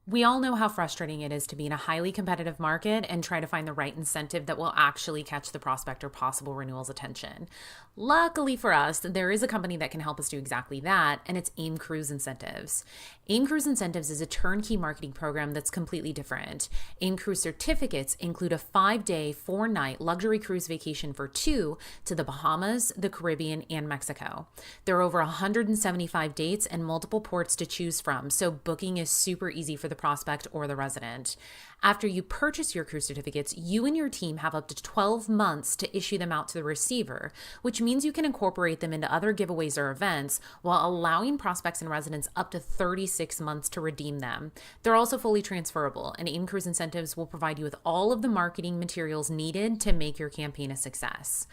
We all know how frustrating it is to be in a highly competitive market and try to find the right incentive that will actually catch the prospect or possible renewal's attention. Luckily for us, there is a company that can help us do exactly that, and it's AIM Cruise Incentives. AIM Cruise Incentives is a turnkey marketing program that's completely different. AIM Cruise certificates include a 5-day, 4-night luxury cruise vacation for two to the Bahamas, the Caribbean, and Mexico. There are over 175 dates and multiple ports to choose from, so booking is super easy for the prospect or the resident. After you purchase your cruise certificates, you and your team have up to 12 months to issue them out to the receiver, which means you can incorporate them into other giveaways or events while allowing prospects and residents up to 36 months to redeem them. They're also fully transferable, and AIM Cruise Incentives will provide you with all of the marketing materials needed to make your campaign a success.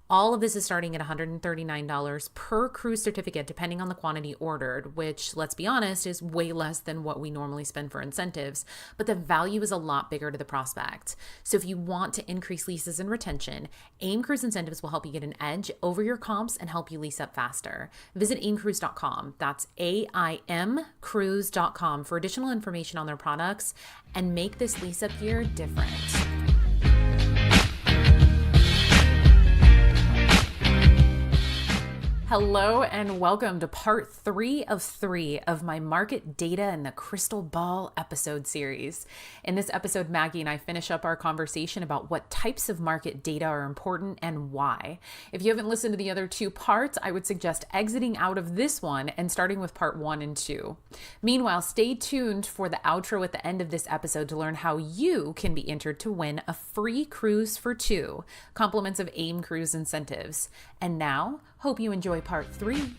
All of this is starting at $139 per cruise certificate, depending on the quantity ordered, which, let's be honest, is way less than what we normally spend for incentives, but the value is a lot bigger to the prospect. So if you want to increase leases and retention, AIM Cruise Incentives will help you get an edge over your comps and help you lease up faster. Visit aimcruise.com, that's AIMcruise.com, for additional information on their products and make this lease up year different. Hello and welcome to part 3 of 3 of my Market Data and the Crystal Ball episode series. In this episode, Maggie and I finish up our conversation about what types of market data are important and why. If you haven't listened to the other 2 parts, I would suggest exiting out of this one and starting with part 1 and 2. Meanwhile, stay tuned for the outro at the end of this episode to learn how you can be entered to win a free cruise for 2, compliments of AIM Cruise Incentives. And now, hope you enjoy part 3.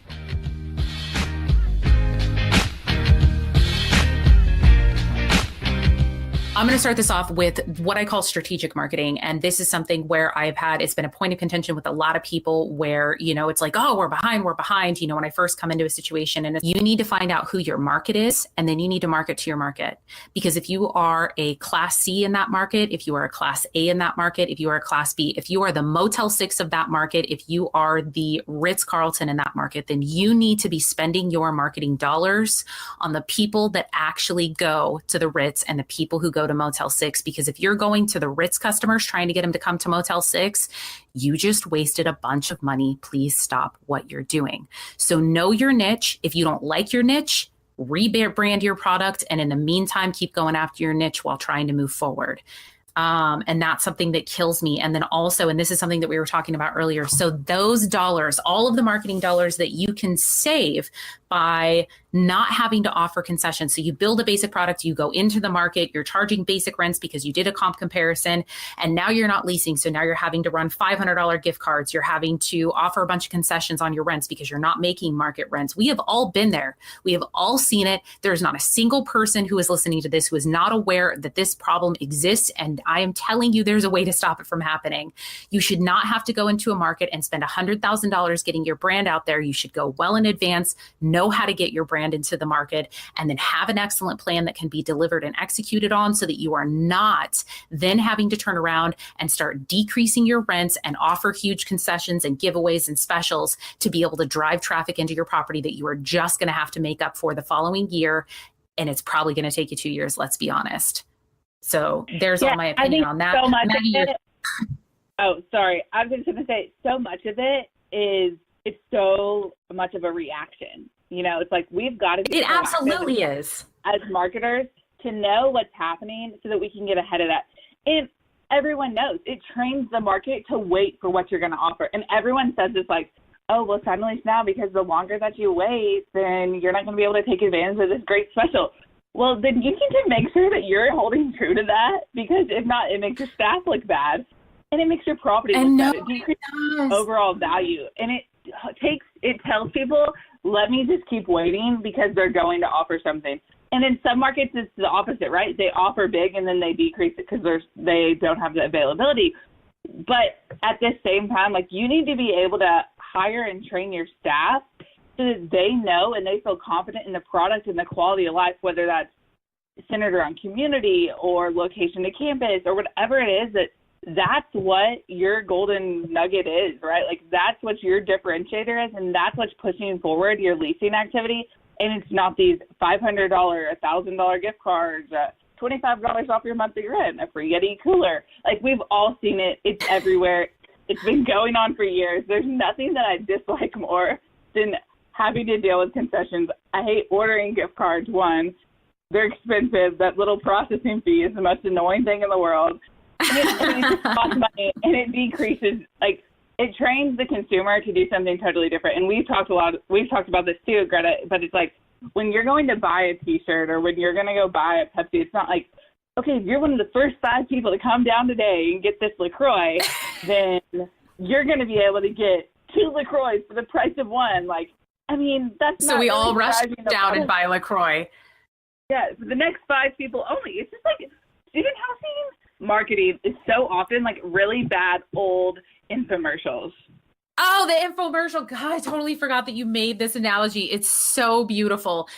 I'm going to start this off with what I call strategic marketing. And this is something where it's been a point of contention with a lot of people where, it's like, oh, we're behind. When I first come into a situation, and you need to find out who your market is, and then you need to market to your market. Because if you are a class C in that market, if you are a class A in that market, if you are a class B, if you are the Motel 6 of that market, if you are the Ritz-Carlton in that market, then you need to be spending your marketing dollars on the people that actually go to the Ritz and the people who go to Motel 6, because if you're going to the Ritz customers trying to get them to come to Motel 6, you just wasted a bunch of money. Please stop what you're doing. So know your niche. If you don't like your niche, rebrand your product. And in the meantime, keep going after your niche while trying to move forward. And that's something that kills me. And then also, and this is something that we were talking about earlier. So those dollars, all of the marketing dollars that you can save by not having to offer concessions. So you build a basic product, you go into the market, you're charging basic rents because you did a comp comparison, and now you're not leasing. So now you're having to run $500 gift cards. You're having to offer a bunch of concessions on your rents because you're not making market rents. We have all been there. We have all seen it. There's not a single person who is listening to this who is not aware that this problem exists. And I am telling you, there's a way to stop it from happening. You should not have to go into a market and spend $100,000 getting your brand out there. You should go well in advance, know how to get your brand into the market, and then have an excellent plan that can be delivered and executed on so that you are not then having to turn around and start decreasing your rents and offer huge concessions and giveaways and specials to be able to drive traffic into your property that you are just going to have to make up for the following year. And it's probably going to take you 2 years, let's be honest. So there's all my opinion on that. So much Maggie, oh, sorry. I was just going to say, so much of it is, it's so much of a reaction. It's like we've got to be It absolutely is. As marketers to know what's happening so that we can get ahead of that. And everyone knows it trains the market to wait for what you're going to offer. And everyone says it's like, oh, well, sign the lease now because the longer that you wait, then you're not going to be able to take advantage of this great special. Well, then you need to make sure that you're holding true to that, because if not, it makes your staff look bad and it makes your property look bad. It decreases overall value. And it tells people, let me just keep waiting because they're going to offer something. And in some markets, it's the opposite, right? They offer big and then they decrease it because they don't have the availability. But at the same time, like, you need to be able to hire and train your staff so that they know and they feel confident in the product and the quality of life, whether that's centered around community or location to campus or whatever it is, that's what your golden nugget is, right? Like, that's what your differentiator is, and that's what's pushing forward your leasing activity And it's not these $500, $1,000 gift cards, $25 off your monthly rent, a free Yeti cooler. Like, we've all seen it. It's everywhere. It's been going on for years. There's nothing that I dislike more than having to deal with concessions. I hate ordering gift cards. One, they're expensive. That little processing fee is the most annoying thing in the world. And it costs money, and it decreases, like, it trains the consumer to do something totally different. And we've talked about this too, Greta, but it's like, when you're going to buy a T-shirt or when you're going to go buy a Pepsi, it's not like, okay, if you're one of the first 5 people to come down today and get this LaCroix, then you're going to be able to get 2 LaCroix for the price of 1. Like, I mean, that's so not we really all rush down and product. buy LaCroix. Yeah, for the next 5 people only. It's just like student housing marketing is so often like really bad old infomercials. Oh, the infomercial. God, I totally forgot that you made this analogy. It's so beautiful.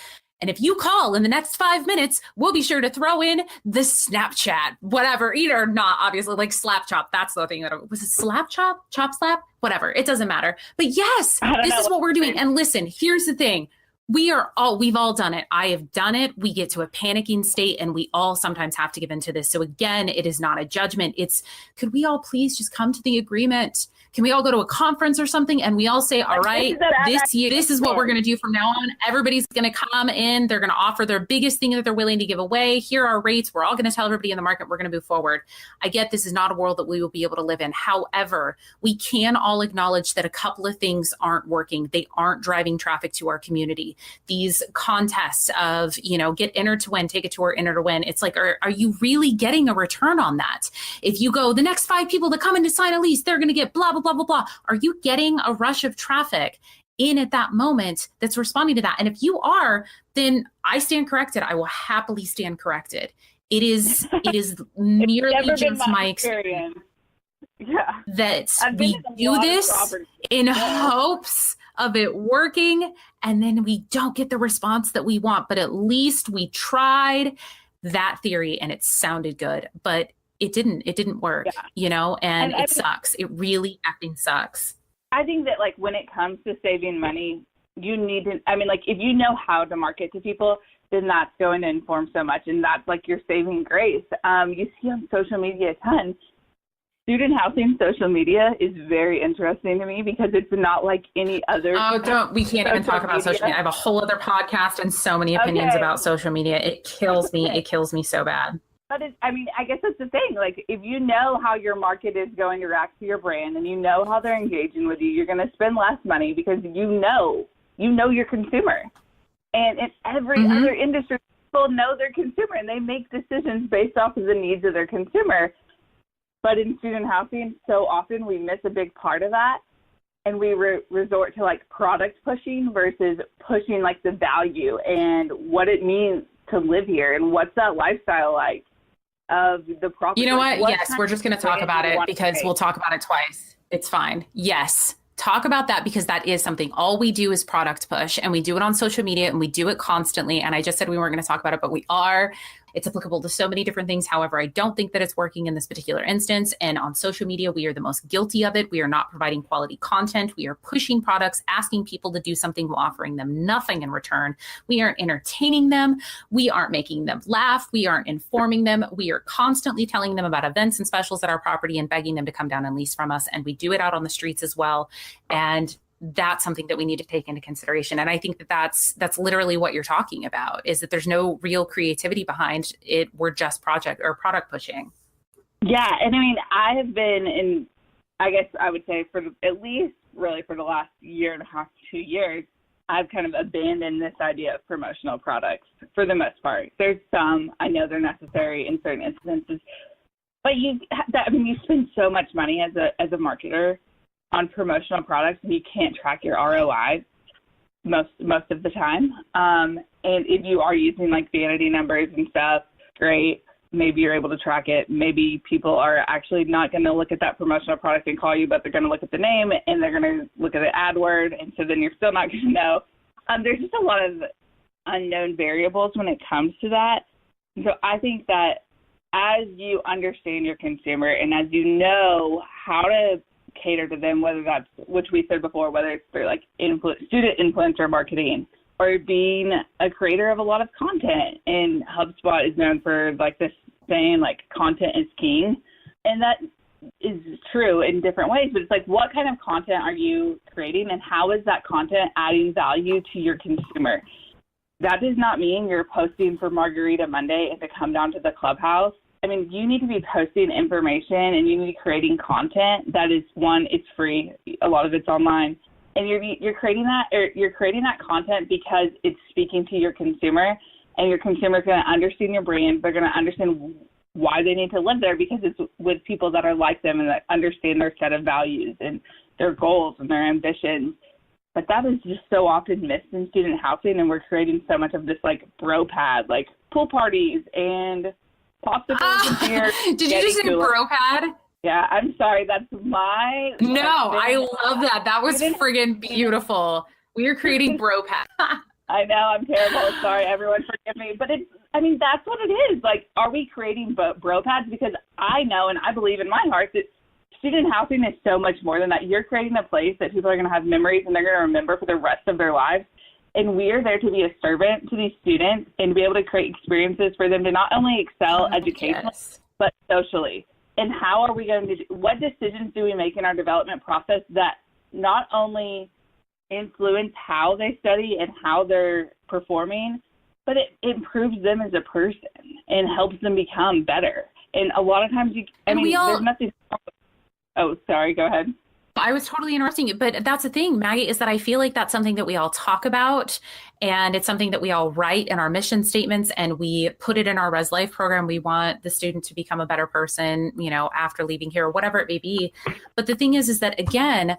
And if you call in the next 5 minutes, we'll be sure to throw in the Snapchat, whatever, either or not, obviously, like slap chop. That's the thing that was it slap chop, chop slap, whatever. It doesn't matter. But yes, this is what we're doing. And listen, here's the thing. We've all done it. I have done it. We get to a panicking state and we all sometimes have to give into this. So again, it is not a judgment. It's, could we all please just come to the agreement? Can we all go to a conference or something and we all say, all right, this year, this is what we're going to do from now on. Everybody's going to come in. They're going to offer their biggest thing that they're willing to give away. Here are our rates. We're all going to tell everybody in the market, we're going to move forward. I get this is not a world that we will be able to live in. However, we can all acknowledge that a couple of things aren't working. They aren't driving traffic to our community. These contests of, get entered to win, take a tour, enter to win. It's like, are you really getting a return on that? If you go, the next 5 people that come in to sign a lease, they're going to get blah, blah, blah, blah, blah. Are you getting a rush of traffic in at that moment that's responding to that? And if you are, then I stand corrected. I will happily stand corrected. It is merely just my experience. Yeah. That we do this in hopes of it working, and then we don't get the response that we want, but at least we tried that theory and it sounded good, but it didn't work, and it sucks. It really effing sucks. I think that, like, when it comes to saving money, you need to, if you know how to market to people, then that's going to inform so much, and that's like your saving grace. You see on social media a ton. Student housing social media is very interesting to me because it's not like any other. We can't even talk about social media. I have a whole other podcast and so many opinions about social media. It kills me. It kills me so bad. But I guess that's the thing. Like, if you know how your market is going to react to your brand and you know how they're engaging with you, you're going to spend less money because you know your consumer. And in every other industry, people know their consumer and they make decisions based off of the needs of their consumer. But in student housing, so often we miss a big part of that, and we resort to like product pushing versus pushing like the value and what it means to live here and what's that lifestyle like of the property. You know what? Yes, we're just going to talk about it because we'll talk about it twice. It's fine. Yes. Talk about that because that is something. All we do is product push, and we do it on social media and we do it constantly. And I just said we weren't going to talk about it, but we are. It's applicable to so many different things. However, I don't think that it's working in this particular instance. And on social media, we are the most guilty of it. We are not providing quality content. We are pushing products, asking people to do something while offering them nothing in return. We aren't entertaining them. We aren't making them laugh. We aren't informing them. We are constantly telling them about events and specials at our property and begging them to come down and lease from us. And we do it out on the streets as well. And that's something that we need to take into consideration. And I think that that's literally what you're talking about, is that there's no real creativity behind it. We're just product pushing. Yeah. And I have been in, I guess I would say at least for the last year and a half, 2 years, I've kind of abandoned this idea of promotional products for the most part. There's some, I know they're necessary in certain instances, but you spend so much money as a marketer on promotional products, and you can't track your ROI most of the time. And if you are using like vanity numbers and stuff, great. Maybe you're able to track it. Maybe people are actually not going to look at that promotional product and call you, but they're going to look at the name and they're going to look at the ad word. And so then you're still not going to know. There's just a lot of unknown variables when it comes to that. And so I think that as you understand your consumer and as you know how to cater to them, whether that's, which we said before, whether it's through like student influencer marketing or being a creator of a lot of content. And HubSpot is known for like this saying, like, content is king. And that is true in different ways, but it's like, what kind of content are you creating and how is that content adding value to your consumer? That does not mean you're posting for Margarita Monday and to come down to the clubhouse. I mean, you need to be posting information and you need to be creating content that is, one, it's free. A lot of it's online. And you're creating that content because it's speaking to your consumer, and your consumer is going to understand your brand. They're going to understand why they need to live there because it's with people that are like them and that understand their set of values and their goals and their ambitions. But that is just so often missed in student housing, and we're creating so much of this like bro pad, like pool parties and popsicles and beer. Did you just say bro pad? Yeah, I'm sorry. That's my... No, I love that. That was friggin' beautiful. We are creating bro pad. I know, I'm terrible. Sorry, everyone, forgive me. But that's what it is. Like, are we creating bro pads? Because I know and I believe in my heart that student housing is so much more than that. You're creating a place that people are going to have memories and they're going to remember for the rest of their lives. And we are there to be a servant to these students and to be able to create experiences for them to not only excel educationally, but socially. And how are we going to what decisions do we make in our development process that not only influence how they study and how they're performing, but it improves them as a person and helps them become better. And a lot of times there's nothing. Oh, sorry, go ahead. I was totally interrupting you, but that's the thing, Maggie, is that I feel like that's something that we all talk about, and it's something that we all write in our mission statements, and we put it in our Res Life program. We want the student to become a better person, after leaving here, or whatever it may be. But the thing is that, again,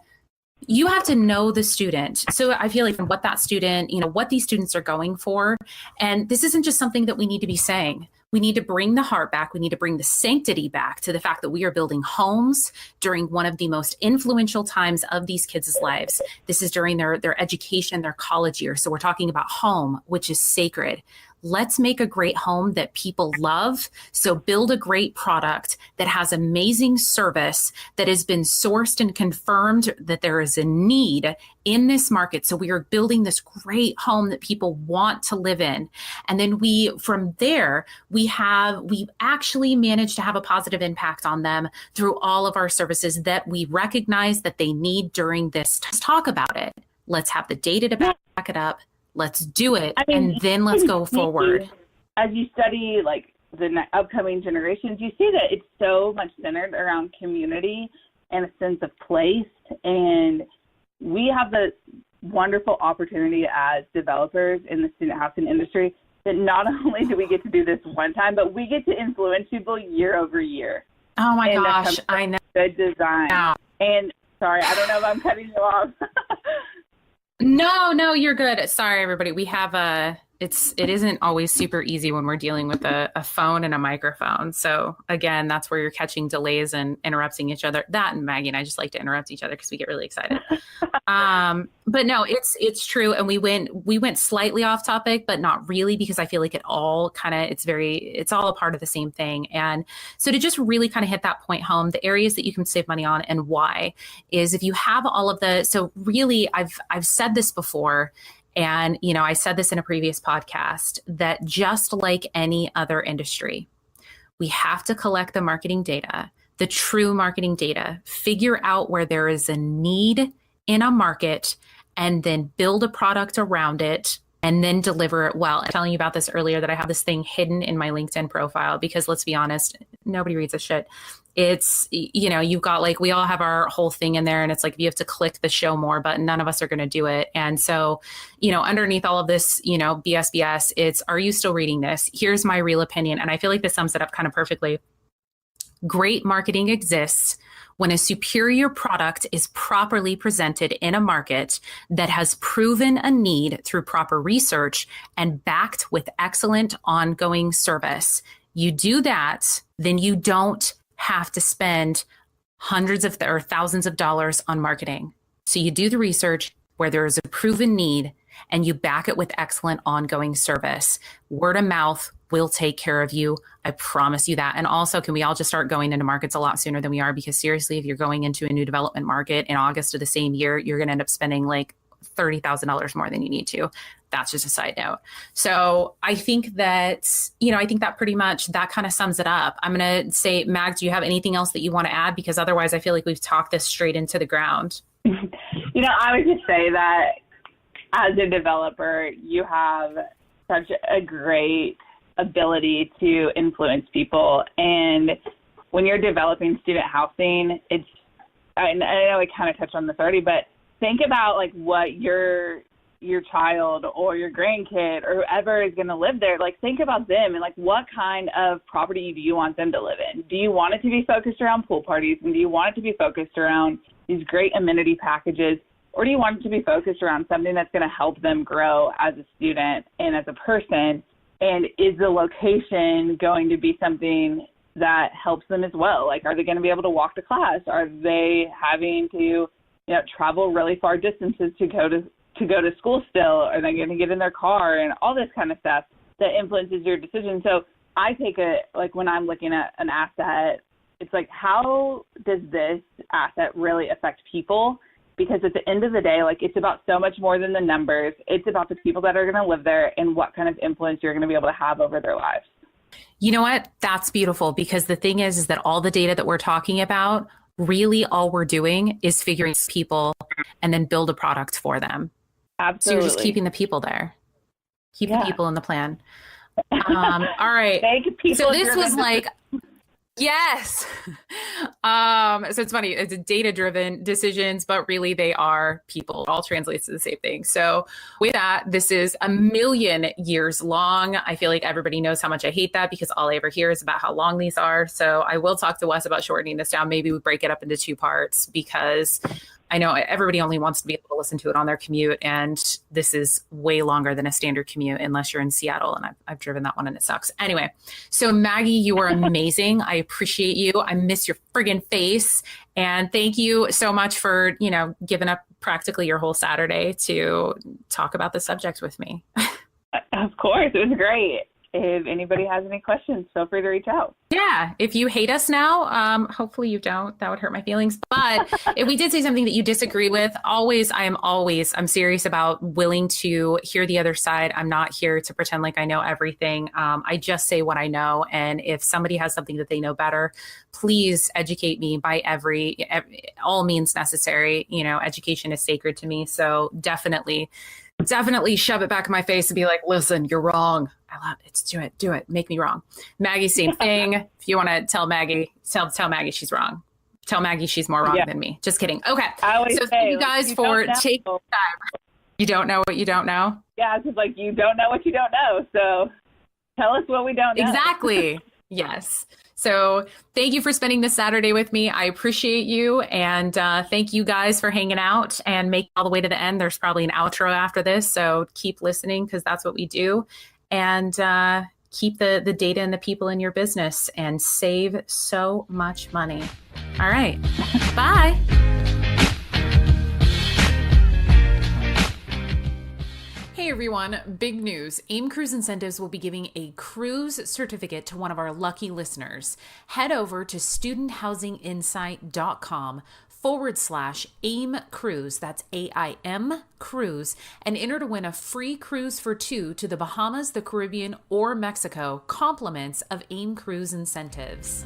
you have to know the student. So I feel like what that student, what these students are going for. And this isn't just something that we need to be saying. We need to bring the heart back. We need to bring the sanctity back to the fact that we are building homes during one of the most influential times of these kids' lives. This is during their education, their college years. So we're talking about home, which is sacred. Let's make a great home that people love. So build a great product that has amazing service that has been sourced and confirmed that there is a need in this market. So we are building this great home that people want to live in. And then from there, we actually managed to have a positive impact on them through all of our services that we recognize that they need during this. Let's talk about it. Let's have the data to back it up. Let's do it, and then let's go forward. As you study like the upcoming generations, you see that it's so much centered around community and a sense of place. And we have the wonderful opportunity as developers in the student housing industry that not only do we get to do this one time, but we get to influence people year over year. Oh my gosh, I know. Good design. Yeah. And sorry, I don't know if I'm cutting you off. No, you're good. Sorry, everybody. We have it isn't always super easy when we're dealing with a phone and a microphone. So again, that's where you're catching delays and interrupting each other. That and Maggie and I just like to interrupt each other because we get really excited. But no, it's true. And we went slightly off topic, but not really, because I feel like it all it's all a part of the same thing. And so to just really kind of hit that point home, the areas that you can save money on and why is if you have all of so really I've said this before. And, I said this in a previous podcast that just like any other industry, we have to collect the marketing data, the true marketing data, figure out where there is a need in a market, and then build a product around it and then deliver it well. I'm telling you about this earlier that I have this thing hidden in my LinkedIn profile because let's be honest, nobody reads this shit. It's, you've got we all have our whole thing in there and it's like, you have to click the show more, but none of us are going to do it. And so, underneath all of this, BS, it's, are you still reading this? Here's my real opinion. And I feel like this sums it up kind of perfectly. Great marketing exists when a superior product is properly presented in a market that has proven a need through proper research and backed with excellent ongoing service. You do that, then you don't have to spend hundreds of or thousands of dollars on marketing. So you do the research where there is a proven need and you back it with excellent ongoing service. Word of mouth will take care of you. I promise you that. And also, can we all just start going into markets a lot sooner than we are? Because seriously, if you're going into a new development market in August of the same year, you're going to end up spending $30,000 more than you need to. that's just a side note. So I think that, I think that pretty much that kind of sums it up. I'm going to say, Mag, do you have anything else that you want to add? Because otherwise I feel like we've talked this straight into the ground. I would just say that as a developer, you have such a great ability to influence people. And when you're developing student housing, I know I kind of touched on this already, but think about like what your child or your grandkid or whoever is going to live there, like think about them and like what kind of property do you want them to live in? Do you want it to be focused around pool parties? And do you want it to be focused around these great amenity packages? Or do you want it to be focused around something that's going to help them grow as a student and as a person? And is the location going to be something that helps them as well? Like, are they going to be able to walk to class? Are they having to, travel really far distances to go to school still? Are they going to get in their car and all this kind of stuff that influences your decision? So I take it, like when I'm looking at an asset, it's like, how does this asset really affect people? Because at the end of the day, like it's about so much more than the numbers. It's about the people that are going to live there and what kind of influence you're going to be able to have over their lives. You know what? That's beautiful, because the thing is that all the data that we're talking about, really all we're doing is figuring people and then build a product for them. Absolutely. So you're just keeping the people there. Keep the people in the plan. All right. So this was like, yes. So it's funny. It's data-driven decisions, but really they are people. It all translates to the same thing. So with that, this is a million years long. I feel like everybody knows how much I hate that, because all I ever hear is about how long these are. So I will talk to Wes about shortening this down. Maybe we break it up into 2 parts, because I know everybody only wants to be able to listen to it on their commute, and this is way longer than a standard commute unless you're in Seattle, and I've driven that one and it sucks. Anyway, so Maggie, you were amazing. I appreciate you. I miss your friggin' face, and thank you so much for, giving up practically your whole Saturday to talk about the subject with me. Of course, it was great. If anybody has any questions, feel free to reach out. Yeah. If you hate us now, hopefully you don't. That would hurt my feelings. But if we did say something that you disagree with, I'm serious about willing to hear the other side. I'm not here to pretend like I know everything. I just say what I know. And if somebody has something that they know better, please educate me by all means necessary. Education is sacred to me. So definitely shove it back in my face and be like, listen, you're wrong. I love it. Do it. Make me wrong. Maggie, same thing. If you want to tell Maggie, tell Maggie she's wrong. Tell Maggie she's more wrong than me. Just kidding. Okay. So thank you guys for taking time. You don't know what you don't know? Yeah, it's just like you don't know what you don't know. So tell us what we don't know. Exactly. Yes. So thank you for spending this Saturday with me. I appreciate you. And thank you guys for hanging out and making all the way to the end. There's probably an outro after this, so keep listening, because that's what we do. And keep the data and the people in your business and save so much money. All right. Bye. Hey everyone, big news. AIM Cruise Incentives will be giving a cruise certificate to one of our lucky listeners. Head over to studenthousinginsight.com/AIM Cruise, that's AIM Cruise, and enter to win a free cruise for 2 to the Bahamas, the Caribbean, or Mexico, compliments of AIM Cruise Incentives.